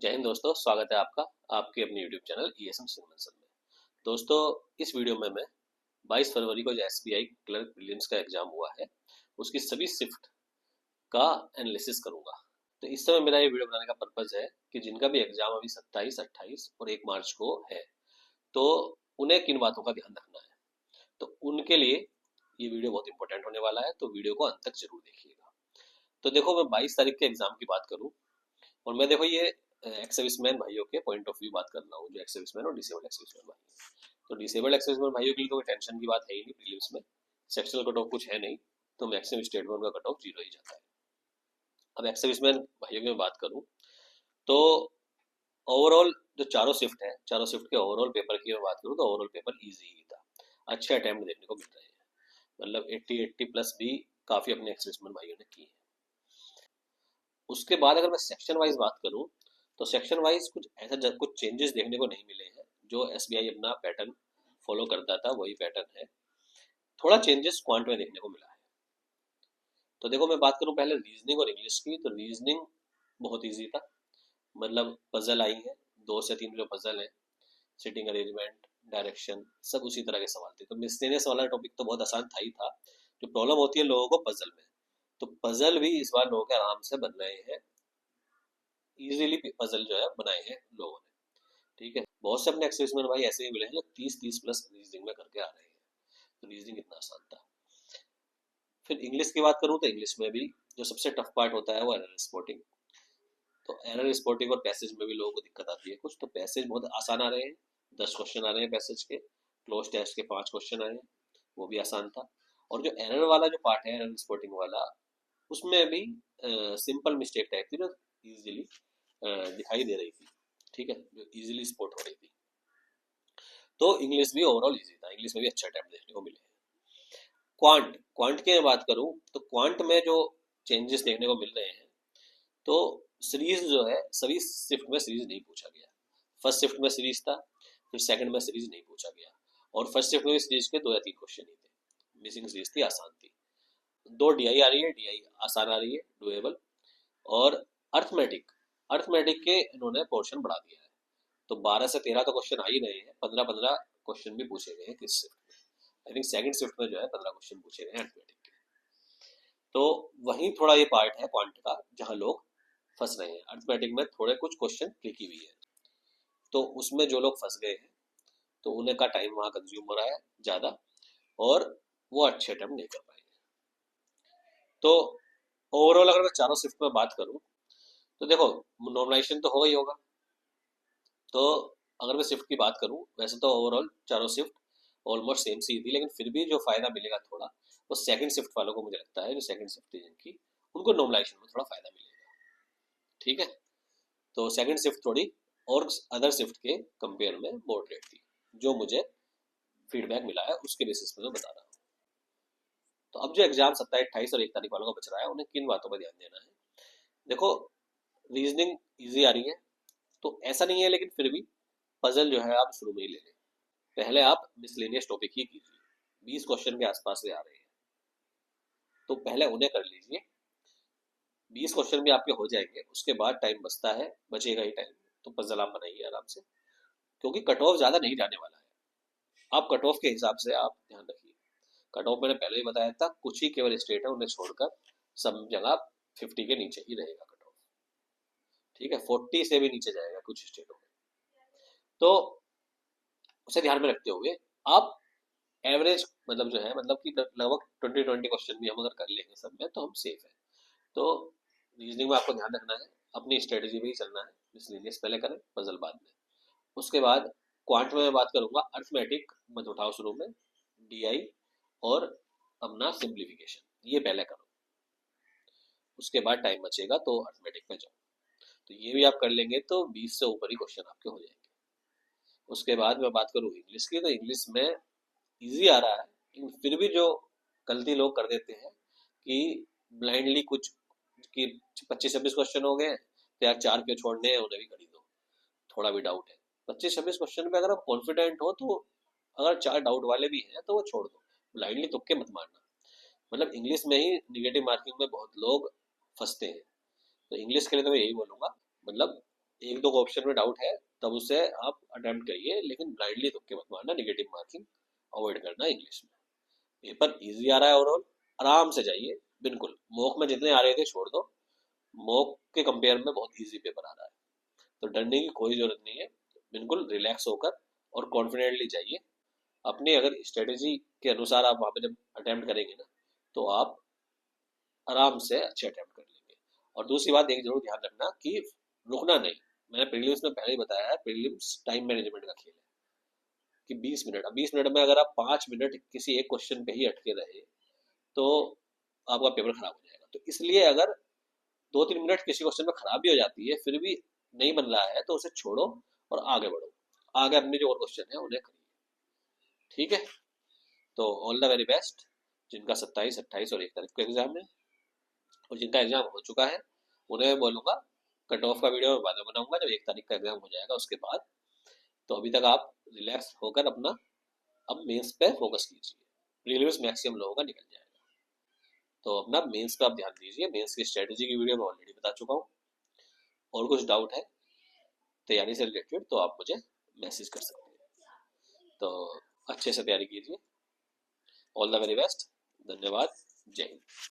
जय हिंद दोस्तों, स्वागत है आपका आपके अपने यूट्यूब चैनल ईएसएम सिंगल में। दोस्तों, इस वीडियो में मैं 22 फरवरी को जो एसबीआई क्लर्क प्रीलिम्स का एग्जाम हुआ है उसकी सभी शिफ्ट का एनालिसिस करूंगा। तो इस समय मेरा ये वीडियो बनाने का पर्पज है कि जिनका भी एग्जाम अभी 27, 28 और 1 मार्च को है, तो उन्हें किन बातों का ध्यान रखना है। तो उनके लिए ये वीडियो बहुत इंपॉर्टेंट होने वाला है, तो वीडियो को अंत तक जरूर देखिएगा। तो देखो, मैं 22 तारीख के एग्जाम की बात करूँ और मैं देखो ये एक्स सर्विसमैन भाइयों के पॉइंट ऑफ व्यू बात कर रहा हूँ, जो एक्स सर्विसमैन और डिसेबल्ड एक्स सर्विसमैन भाई। तो डिसेबल्ड एक्स सर्विसमैन भाइयों के लिए तो कोई टेंशन की बात है ही नहीं, प्रीलिम्स में सेक्शनल कट ऑफ कुछ है नहीं, तो मैक्सिमम स्टेट में उनका कट ऑफ 0 ही जाता है। अब एक्स सर्विसमैन भाइयों की मैं बात करूँ तो ओवरऑल जो चारों शिफ्ट है, चारों शिफ्ट के ओवरऑल पेपर की मैं बात करूँ तो ओवरऑल पेपर ईजी ही था। अच्छे अटैम्प्ट देखने को मिल रहे हैं, मतलब 80 प्लस भी काफ़ी अपने एक्स सर्विसमैन भाइयों ने की है। उसके बाद अगर मैं सेक्शन वाइज बात करूं तो सेक्शन वाइज कुछ ऐसा कुछ चेंजेस देखने को नहीं मिले हैं। जो एसबीआई अपना पैटर्न फॉलो करता था वही पैटर्न है, थोड़ा चेंजेस क्वांट में देखने को मिला है। तो देखो, मैं बात करूं पहले रीजनिंग और इंग्लिश की, तो रीजनिंग बहुत इजी था, मतलब पजल आई है, 2 से 3 जो पजल है, सिटिंग अरेंजमेंट, डायरेक्शन, सब उसी तरह के सवाल थे। तो मिसलेनियस वाला टॉपिक तो बहुत आसान था ही था। जो प्रॉब्लम होती है लोगों को पजल में, तो पजल भी इस बार लोगों के आराम से बन रहे हैं, इजीली पजल जो है बनाए हैं लोगों ने। ठीक है, बहुत से अपने एक्सर्विसमैन भाई ऐसे ही मिले हैं जो 30 प्लस रीजनिंग में करके आ रहे हैं, तो रीजनिंग इतना आसान था। फिर इंग्लिश की बात करूँ तो इंग्लिश में भी जो सबसे टफ पार्ट होता है वो एरर स्पॉटिंग। तो एरर स्पॉटिंग और पैसेज में भी लोगों को दिक्कत आती है कुछ, तो पैसेज बहुत आसान आ रहे हैं, 10 क्वेश्चन आ रहे हैं पैसेज के, क्लोज टेस्ट के 5 क्वेश्चन आए हैं, वो भी आसान था। और जो एरर वाला जो पार्ट है, एरर स्पॉटिंग वाला, उसमें भी सिंपल मिस्टेक टाइप थी जो इजीली दिखाई दे रही थी। ठीक है, जो इजीली स्पॉट हो रही थी। तो इंग्लिश भी ओवरऑल इजी था, इंग्लिश में भी अच्छे अटेम्प्ट देखने को मिले। क्वांट क्वांट की मैं बात करूं तो क्वांट में जो चेंजेस देखने को मिल रहे हैं, तो सीरीज जो है सभी शिफ्ट में सीरीज नहीं पूछा गया। फर्स्ट शिफ्ट में सीरीज था, फिर सेकंड में सीरीज नहीं पूछा गया, और फर्स्ट शिफ्ट में भी सीरीज के 2 या 3 क्वेश्चन ही थे, मिसिंग सीरीज थी, आसान थी। 2 डीआई आ रही है, डीआई आसान आ रही है, डुएबल। और अर्थमेटिक अर्थमेटिक के इन्होंने पोर्शन बढ़ा दिया है, तो 12 से 13 तो क्वेश्चन आ ही रहे हैं, 15-15 क्वेश्चन भी पूछे गए हैं किस शिफ्ट में। आई थिंक सेकंड शिफ्ट में जो है 15 क्वेश्चन पूछे गए हैं अर्थमेटिक के। तो वहीं थोड़ा ये पार्ट है क्वांट का जहां लोग फंस रहे हैं। अर्थमेटिक में थोड़े कुछ क्वेश्चन ट्रिकी भी है, तो उसमें जो लोग फंस गए हैं तो उन्हें का टाइम वहां कंज्यूम हो रहा है ज्यादा, और वो अच्छे अटेम्प्ट नहीं कर पाएंगे। तो ओवरऑल अगर मैं चारों शिफ्ट में बात करूं तो देखो, नॉर्मलाइजेशन तो होगा ही होगा। तो अगर मैं शिफ्ट की बात करूं, वैसे तो ओवरऑल चारों शिफ्ट ऑलमोस्ट सेम सी थी, लेकिन फिर भी जो फायदा मिलेगा थोड़ा, वो सेकंड शिफ्ट वालों को मुझे लगता है, जो सेकंड शिफ्ट थी जिनकी, उनको नॉर्मलाइजेशन में थोड़ा फायदा मिलेगा। ठीक है, तो सेकंड शिफ्ट थोड़ी और अदर शिफ्ट के कंपेयर में मॉडरेट थी, जो मुझे फीडबैक मिला है उसके बेसिस पे मैं बता रहा हूँ। तो अब जो एग्जाम 27, 28 और 1 तारीख वालों का बच रहा है, उन्हें किन बातों पर ध्यान देना है। देखो, रीजनिंग इजी आ रही है, तो ऐसा नहीं है, लेकिन फिर भी पजल जो है आप शुरू में ही ले लें। पहले आप मिसलेनियस टॉपिक ही कीजिए, 20 क्वेश्चन के आसपास से आ रहे हैं, तो पहले उन्हें कर लीजिए। 20 क्वेश्चन भी आपके हो जाएंगे, उसके बाद टाइम बचता है, बचेगा ही टाइम, तो पजल आप बनाइए आराम से, क्योंकि कट ऑफ ज्यादा नहीं जाने वाला है। आप कट ऑफ के हिसाब से आप ध्यान रखिए। कट ऑफ मैंने पहले ही बताया था, कुछ ही केवल स्टेट है, उन्हें छोड़कर सब जगह 50 के नीचे ही रहेगा कट ऑफ। ठीक है, 40 से भी नीचे जाएगा कुछ स्टेटों में, तो उसे ध्यान में रखते हुए आप एवरेज, मतलब जो है, मतलब कि लगभग 20 क्वेश्चन भी हम अगर कर लेंगे सब में, तो हम सेफ है। तो रीजनिंग में आपको ध्यान रखना है, अपनी स्ट्रेटेजी में ही चलना है, मिसलेनियस पहले करें, पजल बाद में। उसके बाद क्वांट में मैं बात करूंगा, अर्थमेटिक मत उठाओ शुरू में, डीआई और अपना सिंप्लीफिकेशन ये पहले करो, उसके बाद टाइम बचेगा तो अर्थमेटिक में जाओ। तो ये भी आप कर लेंगे तो 20 से ऊपर ही क्वेश्चन आपके हो जाएंगे। उसके बाद मैं बात करूँ इंग्लिश की, तो इंग्लिश में इजी आ रहा है, लेकिन फिर भी जो गलती लोग कर देते हैं कि ब्लाइंडली कुछ, कि 25-26 क्वेश्चन हो गए तो यार 4 क्यों छोड़ने हैं, उन्हें भी कर ही दो, थोड़ा भी डाउट है। 25-26 क्वेश्चन पे अगर आप कॉन्फिडेंट हो तो, अगर 4 डाउट वाले भी हैं तो वो छोड़ दो, ब्लाइंडली तुक्के मत मारना। मतलब इंग्लिश में ही निगेटिव मार्किंग में बहुत लोग फंसते हैं, तो इंग्लिश के लिए तो मैं यही बोलूंगा, मतलब एक दो ऑप्शन में डाउट है तब उसे आप अटेम्प्ट करिए, लेकिन ब्लाइंडली तुक्के मत मारना, नेगेटिव मार्किंग अवॉइड करना इंग्लिश में। पेपर इजी आ रहा है ओवरऑल, आराम से जाइए। बिल्कुल मॉक में जितने आ रहे थे छोड़ दो, मॉक के कंपेयर में बहुत इजी पेपर आ रहा है, तो डरने की कोई जरूरत नहीं है। बिल्कुल रिलैक्स होकर और कॉन्फिडेंटली जाइए। अपनी अगर स्ट्रेटेजी के अनुसार आप वहाँ पे जब अटेम्प्ट करेंगे ना, तो आप आराम से अच्छे अटेम्प्ट कर लेंगे। और दूसरी बात एक जरूर ध्यान रखना कि रुकना नहीं। मैंने प्रीलिम्स में पहले ही बताया है, प्रीलिम्स टाइम मैनेजमेंट का खेल है कि 20 मिनट, अब 20 मिनट में अगर आप 5 मिनट किसी एक क्वेश्चन पे ही अटके रहे तो आपका पेपर खराब हो जाएगा। तो इसलिए अगर 2-3 मिनट किसी क्वेश्चन में खराब भी हो जाती है, फिर भी नहीं बन रहा है, तो उसे छोड़ो और आगे बढ़ो। आगे अपने जो और क्वेश्चन है उन्हें करिए। ठीक है, तो ऑल द वेरी बेस्ट जिनका 27, 28 और 1 तारीख को एग्जाम है, और जिनका एग्जाम हो चुका है उन्हें बोलूंगा कट ऑफ का वीडियो मैं बाद में बनाऊंगा जब 1 तारीख का एग्जाम हो जाएगा उसके बाद। तो अभी तक आप रिलैक्स होकर अपना अब मेंस पे फोकस कीजिए। प्रीलिम्स मैक्सिमम लोगों का निकल जाएगा, तो अपना मेंस पे आप ध्यान दीजिए। मेंस की स्ट्रेटेजी की वीडियो मैं ऑलरेडी बता चुका हूँ। और कुछ डाउट है तैयारी से रिलेटेड तो आप मुझे मैसेज कर सकते हैं। तो अच्छे से तैयारी कीजिए। All the very best. धन्यवाद। जय हिंद।